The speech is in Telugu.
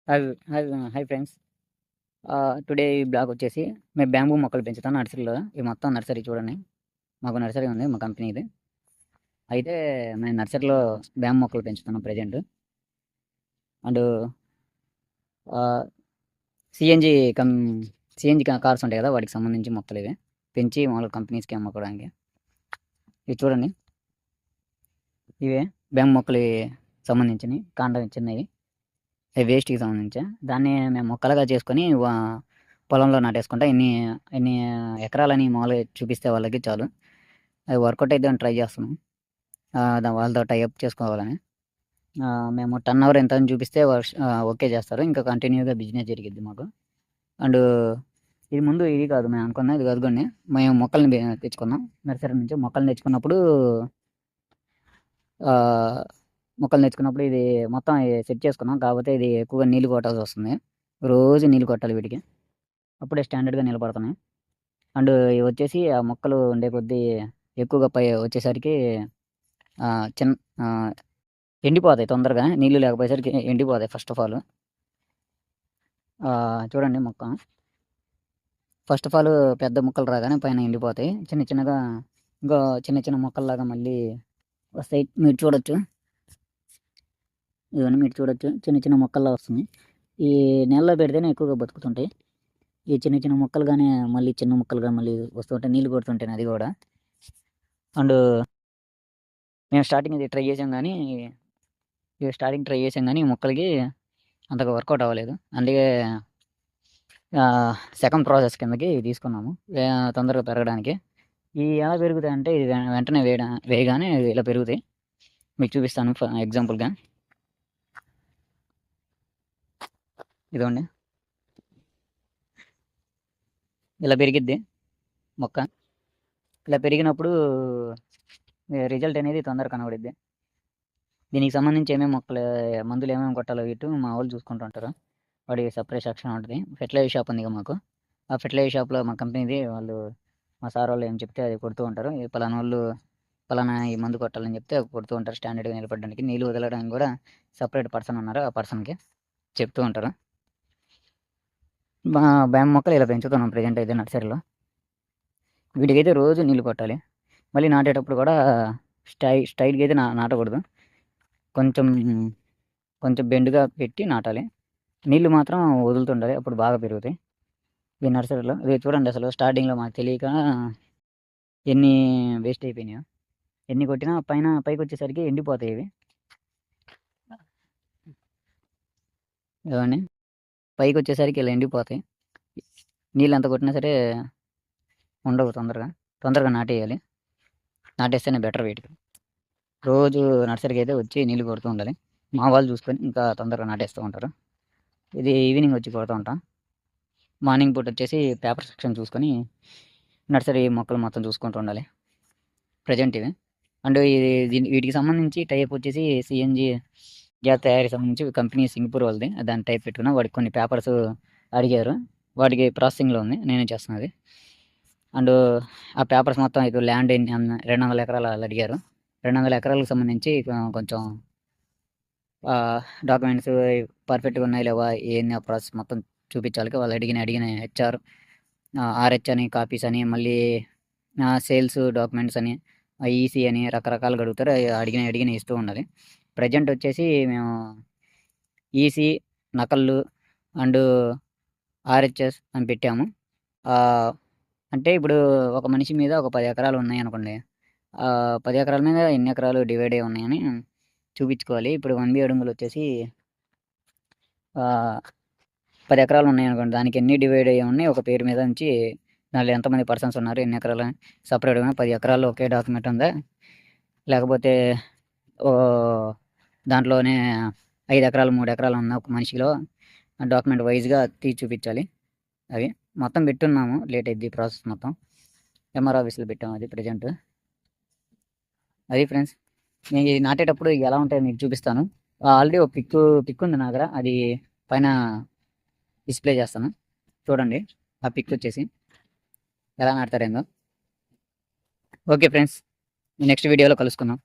Hi hi hi friends. Today ఈ బ్లాగ్ వచ్చేసి మేము బ్యాంబూ మొక్కలు పెంచుతాం నర్సరీలో. ఇది మొత్తం నర్సరీ చూడండి. మాకు నర్సరీ ఉంది మా కంపెనీది. అయితే మేము నర్సరీలో బ్యాంబూ మొక్కలు పెంచుతున్నాం present. And CNG cum CNG cars ఉంటాయి కదా, వాటికి సంబంధించి మొక్కలు ఇవి పెంచి మామూలు కంపెనీస్కి అమ్ముకోవడానికి. ఇవి చూడండి, ఇవే బ్యాంబూ మొక్కలు సంబంధించినవి, కాండం చిన్నవి, వేస్ట్కి సంబంధించి. దాన్ని మేము మొక్కలుగా చేసుకొని పొలంలో నాటేసుకుంటా. ఎన్ని ఎకరాలని మామూలుగా చూపిస్తే వాళ్ళకి చాలు. అది వర్కౌట్ అయితే ట్రై చేస్తున్నాం. వాళ్ళతో టైఅప్ చేసుకోవాలని. మేము టర్న్ ఓవర్ ఎంత అని చూపిస్తే ఓకే చేస్తారు. ఇంకా కంటిన్యూగా బిజినెస్ జరిగిద్ది మాకు. అండ్ ఇది ముందు ఇది కాదు మేము అనుకున్నాం, ఇది కదుకోండి. మేము మొక్కల్ని తెచ్చుకున్నాం నర్సరీ నుంచి. మొక్కల్ని తెచ్చుకున్నప్పుడు ఇది మొత్తం సెట్ చేసుకున్నాం. కాకపోతే ఇది ఎక్కువగా నీళ్ళు కొట్టాల్సి వస్తుంది. రోజు నీళ్ళు కొట్టాలి వీటికి, అప్పుడే స్టాండర్డ్గా నిలబడుతున్నాయి. అండ్ ఇవి వచ్చేసి ఆ మొక్కలు ఉండే కొద్దీ ఎక్కువగా పై వచ్చేసరికి చిన్న ఎండిపోతాయి తొందరగా. నీళ్ళు లేకపోయేసరికి ఎండిపోతాయి. ఫస్ట్ ఆఫ్ ఆల్ చూడండి, మొక్క ఫస్ట్ ఆఫ్ ఆల్ పెద్ద మొక్కలు రాగానే పైన ఎండిపోతాయి. చిన్న చిన్నగా ఇంకా చిన్న మొక్కల్లాగా మళ్ళీ వస్తాయి. మీరు చూడొచ్చు, ఇవన్నీ మీరు చూడొచ్చు, చిన్న మొక్కల్లా వస్తుంది. ఈ నెలలో పెడితేనే ఎక్కువగా బతుకుతుంటాయి. ఈ చిన్న మొక్కలుగానే మళ్ళీ చిన్న మొక్కలుగా మళ్ళీ వస్తుంటాయి, నీళ్ళు కొడుతుంటాయి అది కూడా. అండ్ మేము స్టార్టింగ్ ట్రై చేసాం కానీ మొక్కలకి అంతగా వర్కౌట్ అవ్వలేదు. అందుకే సెకండ్ ప్రాసెస్ కిందకి తీసుకున్నాము, తొందరగా పెరగడానికి. ఇవి ఎలా పెరుగుతాయి అంటే, ఇది వెంటనే వేయగానే ఇలా పెరుగుతాయి. మీకు చూపిస్తాను ఎగ్జాంపుల్గా. ఇదిగోండి, ఇలా పెరిగిద్ది మొక్క. ఇలా పెరిగినప్పుడు రిజల్ట్ అనేది తొందరగా కనబడిద్ది. దీనికి సంబంధించి మందులు ఏమేమి కొట్టాలో ఇటు మా వాళ్ళు చూసుకుంటూ ఉంటారు. వాడికి సపరేట్ సెక్షన్ ఉంటుంది. ఫెర్టిలైజర్ షాప్ ఉంది మాకు. ఆ ఫెర్టిలైజర్ షాప్లో మా కంపెనీది వాళ్ళు, మా సార్ వాళ్ళు ఏం చెప్తే అది కొడుతూ ఉంటారు. పలానా వాళ్ళు పలానా ఈ మందు కొట్టాలని చెప్తే కొడుతూ ఉంటారు. స్టాండర్డ్గా నిలబడడానికి, నీళ్ళు వదలడానికి కూడా సపరేట్ పర్సన్ ఉన్నారు. ఆ పర్సన్కి చెప్తూ ఉంటారు. మా బ్యాంబూ మొక్కలు ఇలా పెంచుతున్నాం ప్రజెంట్ అయితే నర్సరీలో. వీటికైతే రోజు నీళ్ళు కొట్టాలి. మళ్ళీ నాటేటప్పుడు కూడా స్టైల్గా అయితే నాటకూడదు. కొంచెం బెండుగా పెట్టి నాటాలి. నీళ్ళు మాత్రం వదులుతుండాలి, అప్పుడు బాగా పెరుగుతాయి ఈ నర్సరీలో. ఇది చూడండి, అసలు స్టార్టింగ్లో మాకు తెలియక ఎన్ని వేస్ట్ అయిపోయినాయో. ఎన్ని కొట్టినా పైకి వచ్చేసరికి ఎండిపోతాయి ఇవి. ఇవన్నీ పైకి వచ్చేసరికి ఇలా ఎండిపోతాయి. నీళ్ళు ఎంత కొట్టినా సరే ఉండవు. తొందరగా నాటేయాలి. నాటేస్తేనే బెటర్ వీటికి. రోజు నర్సరీకి అయితే వచ్చి నీళ్ళు కొడుతూ ఉండాలి. మా వాళ్ళు చూసుకొని ఇంకా తొందరగా నాటేస్తూ ఉంటారు. ఇది ఈవినింగ్ వచ్చి కొడుతూ ఉంటాం. మార్నింగ్ పూట వచ్చేసి పేపర్ సెక్షన్ చూసుకొని నర్సరీ మొక్కలు మొత్తం చూసుకుంటూ ఉండాలి ప్రజెంట్ ఇవి. అండ్ వీటికి సంబంధించి టైప్ వచ్చేసి సిఎన్జి గ్యాస్ తయారీ సంబంధించి కంపెనీ సింగపూర్ వాళ్ళది. దాన్ని టైప్ పెట్టుకున్నా. వాడికి కొన్ని పేపర్స్ అడిగారు, వాటికి ప్రాసెసింగ్లో ఉంది, నేనే చేస్తున్నది. అండ్ ఆ పేపర్స్ మొత్తం ఇది ల్యాండ్ 200 ఎకరాలు అడిగారు. 200 ఎకరాలకు సంబంధించి కొంచెం డాక్యుమెంట్స్ పర్ఫెక్ట్గా ఉన్నాయి లేవా ఏంది ఆ ప్రాసెస్ మొత్తం చూపించాలి. వాళ్ళు అడిగిన హెచ్ఆర్, ఆర్హెచ్ అని, కాపీస్ అని, మళ్ళీ సేల్స్ డాక్యుమెంట్స్ అని, ఈసీ అని రకరకాలుగా అడుగుతారు. అడిగిన ఇస్తూ ఉండాలి. ప్రజెంట్ వచ్చేసి మేము ఈసీ, నకళ్ళు అండ్ ఆర్హెచ్ఎస్ అని పెట్టాము. అంటే ఇప్పుడు ఒక మనిషి మీద ఒక 10 ఎకరాలు ఉన్నాయి అనుకోండి. 10 ఎకరాల మీద ఎన్ని ఎకరాలు డివైడ్ అయ్యి ఉన్నాయని చూపించుకోవాలి. ఇప్పుడు 1B అడుగులు వచ్చేసి 10 ఎకరాలు ఉన్నాయనుకోండి, దానికి ఎన్ని డివైడ్ అయ్యి ఉన్నాయి ఒక పేరు మీద నుంచి, దానిలో ఎంతమంది పర్సన్స్ ఉన్నారు, ఎన్ని ఎకరాలు సపరేట్గా 10 ఎకరాల్లో ఒకే డాక్యుమెంట్ ఉందా, లేకపోతే దాంట్లోనే 5 ఎకరాలు 3 ఎకరాలు ఉన్న ఒక మనిషిలో డాక్యుమెంట్ వైజ్గా తీసి చూపించాలి. అవి మొత్తం పెట్టున్నాము. లేట్ అయింది ప్రాసెస్ మొత్తం. ఎంఆర్ ఆఫీస్లో పెట్టాము. అది ప్రజెంట్ అది ఫ్రెండ్స్. నేను ఇది నాటేటప్పుడు ఎలా ఉంటాయో మీకు చూపిస్తాను. ఆల్రెడీ ఒక పిక్ ఉంది నా దగ్గర, అది పైన డిస్ప్లే చేస్తాను చూడండి. ఆ పిక్ వచ్చేసి ఎలా నాటుతారేందో. ఓకే ఫ్రెండ్స్, నెక్స్ట్ వీడియోలో కలుసుకుందాం.